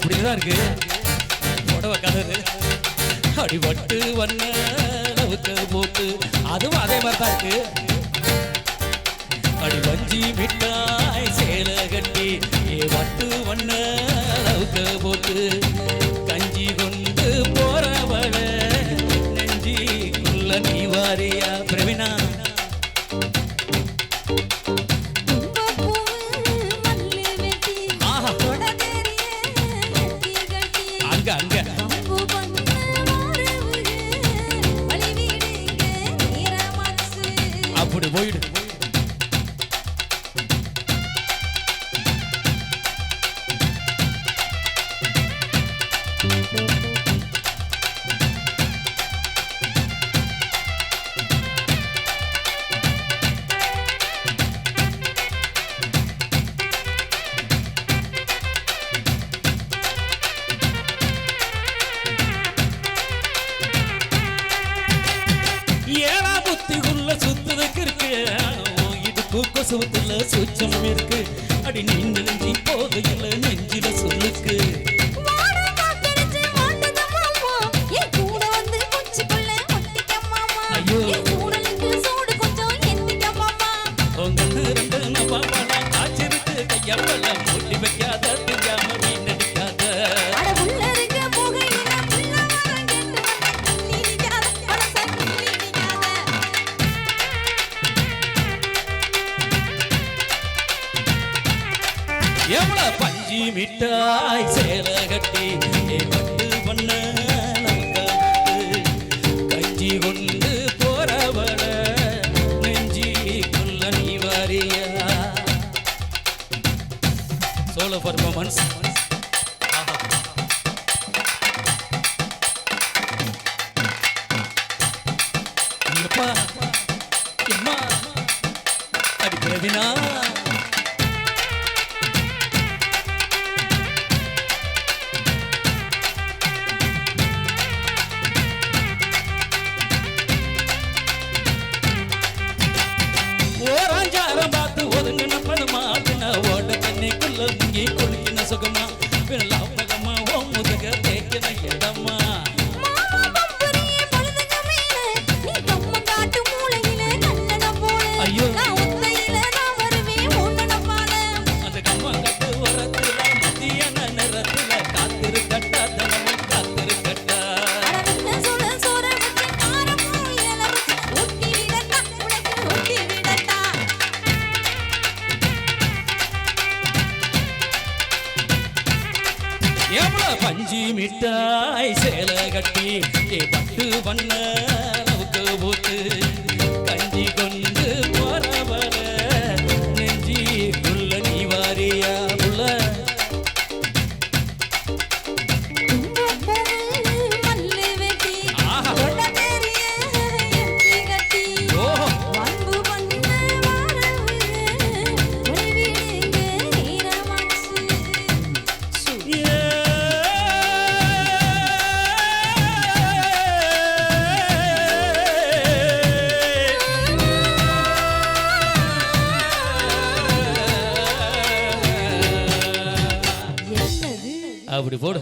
அப்படிதான் இருக்கு புடவை கலரு அடிபட்டு வண்ண அளவுக்கு போட்டு அதுவும் அதே மாதிரி தான் இருக்கு அடி வஞ்சி மிட்டாய் சேலை கட்டி வட்டு வண்ண அளவுக்கு போட்டு கஞ்சி கொண்டு போறவள நெஞ்சிக்குள்ள நீ வாரியா பிரவீனா அப்படி போயிடு சுவத்துல சூச்சம் இருக்கு அடி நீங்க நெஞ்சி போகையில நெஞ்சில சொல்லுக்கு ஐயோ காய்ச்சிருக்கு கையப்பல மூட்டி வைக்காத தெரியாம நீ நடிக்காத எவ்வளவு பஞ்சி மிட்டாய் சேலை கட்டி பட்டு பண்ண கஞ்சி கொண்டு போறவள நெஞ்சி கொள்ள நீ வாரியா சோலோ பர்ஃபார்மன்ஸ் எப்பா எம்மா அடி பிரவீனா சுகமா பிறலாப்பகமா ஓ முதுக தேக்கின இடமா ஐயோ அந்த கம்மா கட்டு உரத்துல மத்தியான நிறத்துல காத்திருக்கட்டா தனமும் காத்திருக்கட்டா எவ்வளவு பஞ்சி மிட்டாய் சேலை கட்டி பட்டு வண்ண அளவுக்கு போட்டு கஞ்சி கொண்டு போறவள நெஞ்சிக்குள்ள நீ வாரியா உள்ள அப்படி போடு